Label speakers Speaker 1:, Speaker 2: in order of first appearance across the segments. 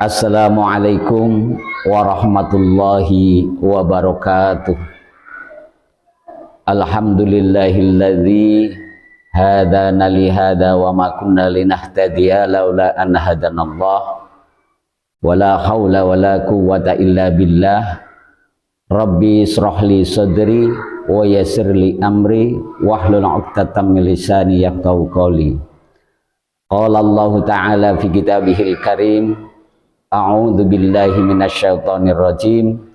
Speaker 1: Assalamualaikum warahmatullahi wabarakatuh. Alhamdulillahilladzi hadana li hada wa ma kunna linahtadiya laula an hadanallah. Wala haula wala quwwata illa billah. Rabbi israh li sadri wa yassir li amri wahlul 'uqdatam min lisani yafqahu qawli. Qala Allah ta'ala fi kitabihil karim, a'udzu billahi minasyaitonir rajim.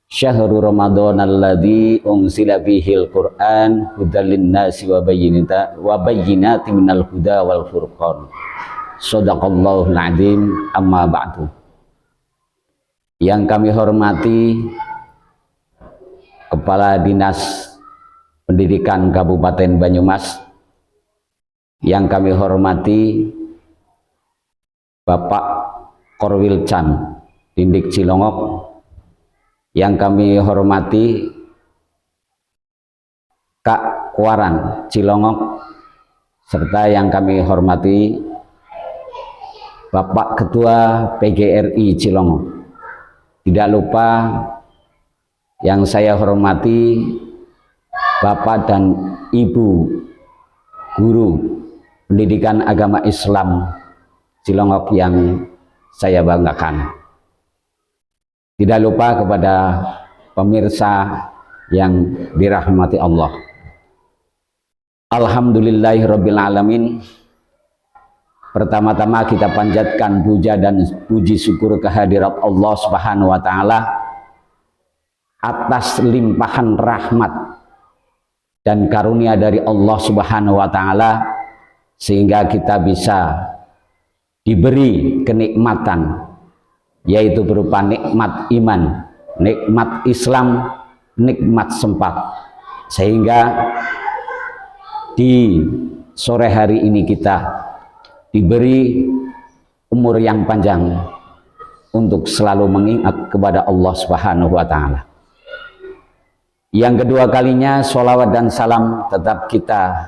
Speaker 1: Syahrul Ramadan alladzi unzila fihil Qur'an hudal linnasi wa bayyinatin minal huda wal furqan. Shadaqallahul azim. Amma ba'du. Yang kami hormati Kepala Dinas Pendidikan Kabupaten Banyumas, yang kami hormati Bapak Korwil Chan Dindik Cilongok, yang kami hormati Kak Kuaran Cilongok, serta yang kami hormati Bapak Ketua PGRI Cilongok. Tidak lupa yang saya hormati Bapak dan Ibu Guru Pendidikan Agama Islam Cilongok yang saya banggakan. Tidak lupa kepada pemirsa yang dirahmati Allah. Alhamdulillahirabbil alamin. Pertama-tama kita panjatkan puja dan puji syukur kehadirat Allah Subhanahu wa taala atas limpahan rahmat dan karunia dari Allah Subhanahu wa taala, sehingga kita bisa diberi kenikmatan, yaitu berupa nikmat iman, nikmat Islam, nikmat sempat, sehingga di sore hari ini kita diberi umur yang panjang untuk selalu mengingat kepada Allah Subhanahu wa taala. Yang kedua kalinya, sholawat dan salam tetap kita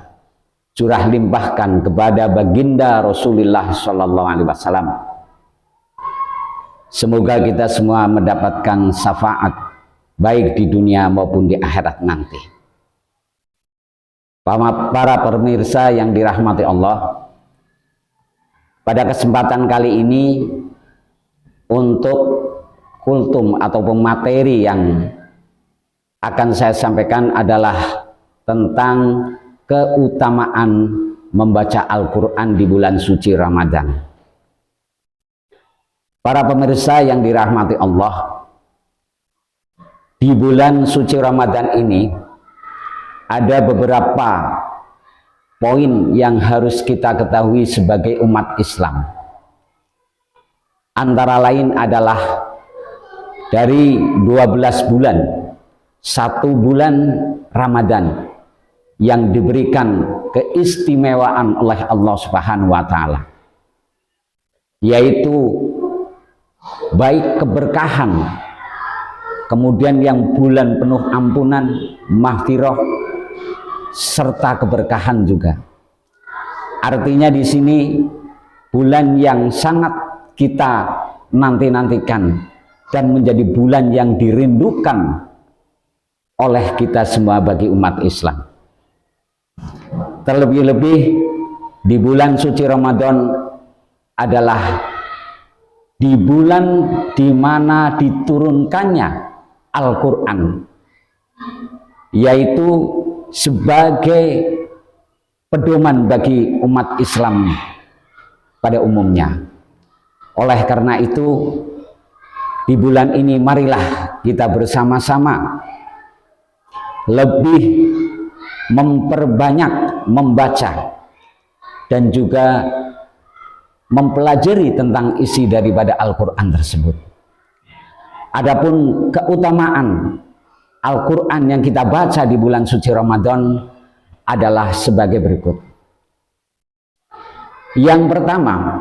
Speaker 1: curah limpahkan kepada baginda Rasulullah Sallallahu Alaihi Wasallam. Semoga kita semua mendapatkan syafaat baik di dunia maupun di akhirat nanti. Para pemirsa yang dirahmati Allah, pada kesempatan kali ini untuk kultum ataupun materi yang akan saya sampaikan adalah tentang keutamaan membaca Al-Quran di bulan suci Ramadan. Para pemirsa yang dirahmati Allah, di bulan suci Ramadan ini ada beberapa poin yang harus kita ketahui sebagai umat Islam. Antara lain adalah dari 12 bulan, 1 bulan Ramadan yang diberikan keistimewaan oleh Allah Subhanahu wa taala, yaitu baik keberkahan, kemudian yang bulan penuh ampunan, maghfirah, serta keberkahan juga. Artinya di sini bulan yang sangat kita nanti-nantikan dan menjadi bulan yang dirindukan oleh kita semua bagi umat Islam. Terlebih-lebih di bulan suci Ramadan adalah di bulan di mana diturunkannya Al-Quran, yaitu sebagai pedoman bagi umat Islam pada umumnya. Oleh karena itu, di bulan ini marilah kita bersama-sama lebih memperbanyak membaca dan juga mempelajari tentang isi daripada Al-Quran tersebut. Adapun keutamaan Al-Quran yang kita baca di bulan suci Ramadan adalah sebagai berikut. Yang pertama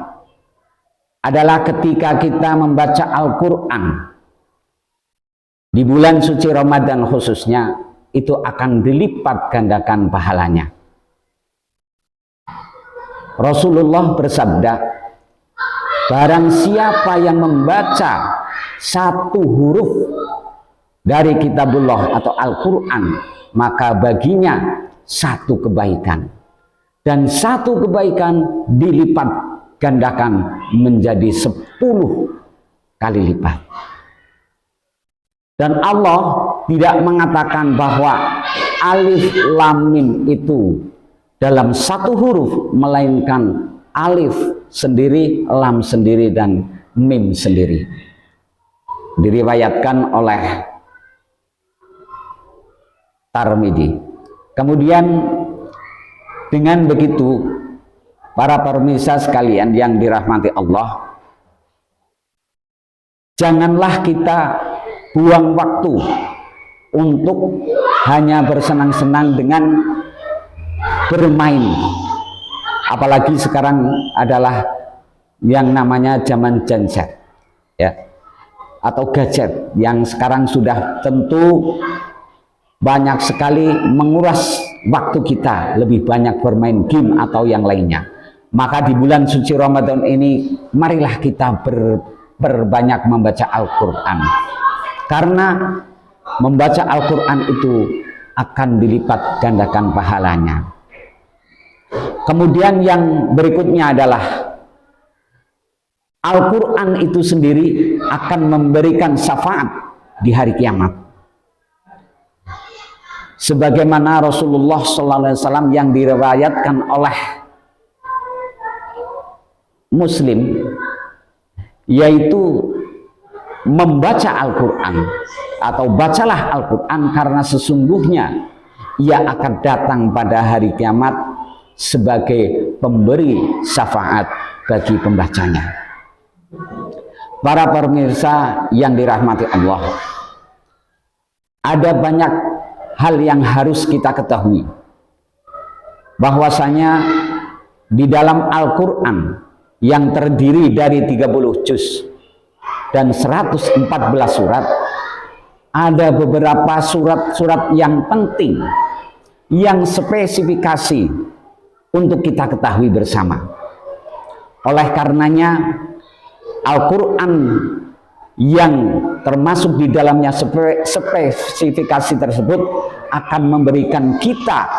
Speaker 1: adalah ketika kita membaca Al-Quran di bulan suci Ramadan khususnya, itu akan dilipat gandakan pahalanya. Rasulullah bersabda, barang siapa yang membaca satu huruf dari kitabullah atau Al-Quran, maka baginya satu kebaikan, dan satu kebaikan dilipat gandakan menjadi 10 kali lipat. Dan Allah tidak mengatakan bahwa alif lam mim itu dalam satu huruf, melainkan alif sendiri, lam sendiri, dan mim sendiri. Diriwayatkan oleh Tirmidzi. Kemudian dengan begitu, para pemirsa sekalian yang dirahmati Allah, janganlah kita buang waktu untuk hanya bersenang-senang dengan bermain. Apalagi sekarang adalah yang namanya zaman genset, ya, atau gadget, yang sekarang sudah tentu banyak sekali menguras waktu kita, lebih banyak bermain game atau yang lainnya. Maka di bulan suci Ramadan ini, marilah kita berbanyak membaca Al-Quran, karena membaca Al-Quran itu akan dilipat gandakan pahalanya. Kemudian yang berikutnya adalah Al-Quran itu sendiri akan memberikan syafaat di hari kiamat. Sebagaimana Rasulullah SAW yang diriwayatkan oleh Muslim, yaitu membaca Al-Quran atau bacalah Al-Quran, karena sesungguhnya ia akan datang pada hari kiamat sebagai pemberi syafaat bagi pembacanya. Para pemirsa yang dirahmati Allah, ada banyak hal yang harus kita ketahui, bahwasanya di dalam Al-Quran yang terdiri dari 30 juz dan 114 surat, ada beberapa surat-surat yang penting, yang spesifikasi untuk kita ketahui bersama. Oleh karenanya, Al-Quran yang termasuk di dalamnya spesifikasi tersebut akan memberikan kita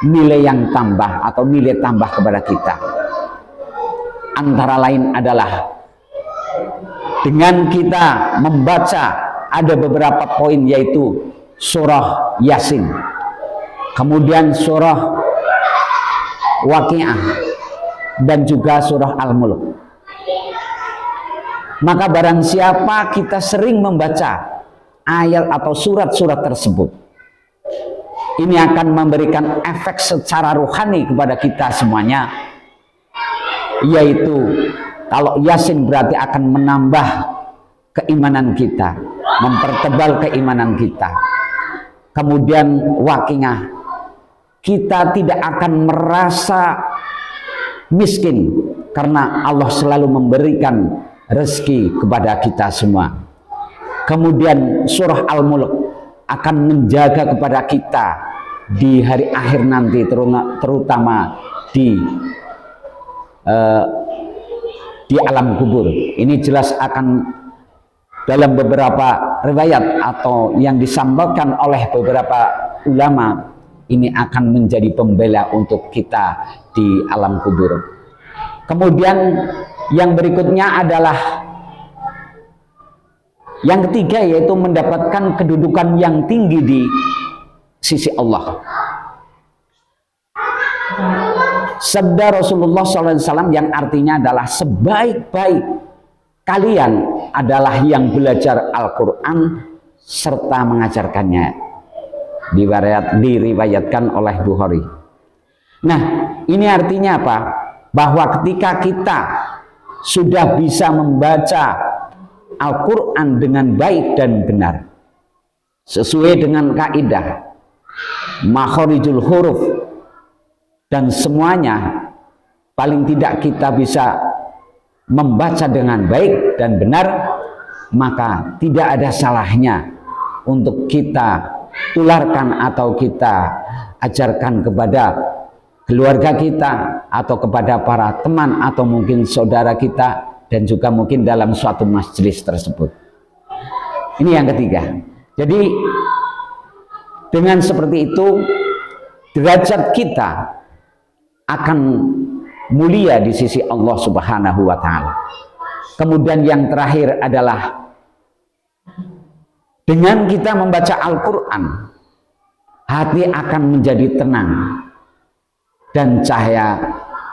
Speaker 1: nilai yang tambah atau nilai tambah kepada kita. Antara lain adalah dengan kita membaca ada beberapa poin, yaitu surah Yasin, kemudian surah Waqiah, dan juga surah Al-Mulk. Maka barang siapa kita sering membaca ayat atau surat-surat tersebut, ini akan memberikan efek secara rohani kepada kita semuanya, yaitu kalau Yasin berarti akan menambah keimanan kita, mempertebal keimanan kita. Kemudian Waqiah, kita tidak akan merasa miskin karena Allah selalu memberikan rezeki kepada kita semua. Kemudian surah Al-Mulk akan menjaga kepada kita di hari akhir nanti, terutama di alam kubur. Ini jelas akan dalam beberapa riwayat atau yang disampaikan oleh beberapa ulama, ini akan menjadi pembela untuk kita di alam kubur. Kemudian yang berikutnya adalah yang ketiga, yaitu mendapatkan kedudukan yang tinggi di sisi Allah. Sabda Rasulullah SAW yang artinya adalah sebaik-baik kalian adalah yang belajar Al-Quran serta mengajarkannya. Diriwayatkan oleh Bukhari. Nah, ini artinya apa? Bahwa ketika kita sudah bisa membaca Al-Quran dengan baik dan benar, sesuai dengan kaidah makhorijul huruf, dan semuanya paling tidak kita bisa membaca dengan baik dan benar, maka tidak ada salahnya untuk kita tularkan atau kita ajarkan kepada keluarga kita atau kepada para teman atau mungkin saudara kita dan juga mungkin dalam suatu majelis tersebut. Ini yang ketiga. Jadi dengan seperti itu derajat kita akan mulia di sisi Allah Subhanahu wa taala. Kemudian yang terakhir adalah dengan kita membaca Al-Qur'an, hati akan menjadi tenang dan cahaya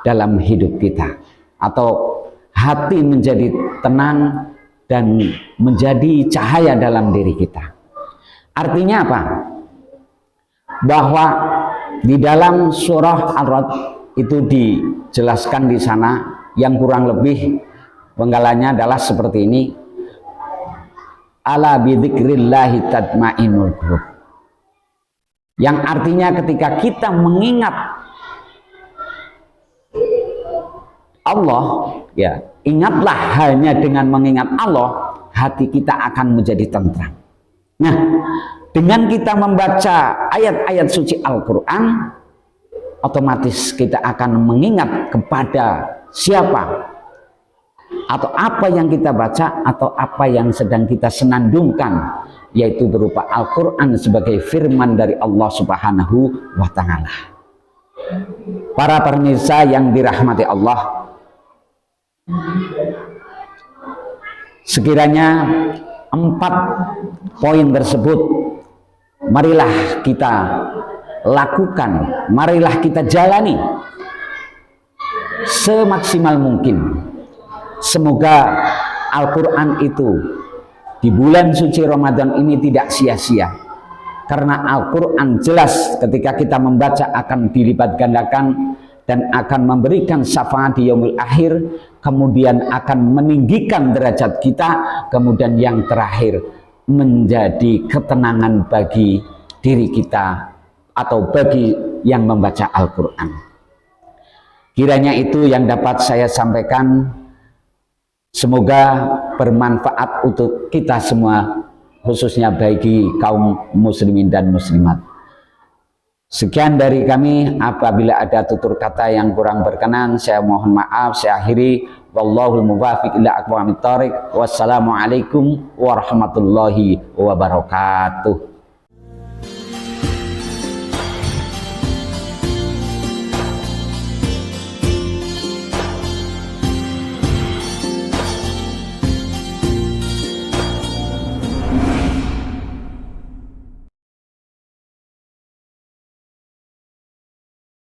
Speaker 1: dalam hidup kita, atau hati menjadi tenang dan menjadi cahaya dalam diri kita. Artinya apa? Bahwa di dalam surah Ar-Ra'd itu dijelaskan di sana yang kurang lebih penggalanya adalah seperti ini. Ala bidzikrillahi tatma'innul qulub. Yang artinya ketika kita mengingat Allah, ya, ingatlah, hanya dengan mengingat Allah, hati kita akan menjadi tentram. Nah, dengan kita membaca ayat-ayat suci Al-Quran, otomatis kita akan mengingat kepada siapa atau apa yang kita baca atau apa yang sedang kita senandungkan, yaitu berupa Al-Quran sebagai firman dari Allah Subhanahu wa ta'ala. Para pemirsa yang dirahmati Allah, sekiranya 4 poin tersebut marilah kita lakukan, marilah kita jalani semaksimal mungkin. Semoga Al-Quran itu di bulan suci Ramadan ini tidak sia-sia, karena Al-Quran jelas ketika kita membaca akan dilipat gandakan dan akan memberikan syafaat di yaumil akhir, kemudian akan meninggikan derajat kita, kemudian yang terakhir menjadi ketenangan bagi diri kita atau bagi yang membaca Al-Quran. Kiranya itu yang dapat saya sampaikan, semoga bermanfaat untuk kita semua, khususnya bagi kaum muslimin dan muslimat. Sekian dari kami, apabila ada tutur kata yang kurang berkenan, saya mohon maaf, saya akhiri. Wallahul muwaffiq ila aqwamit thoriq. Wassalamualaikum warahmatullahi wabarakatuh.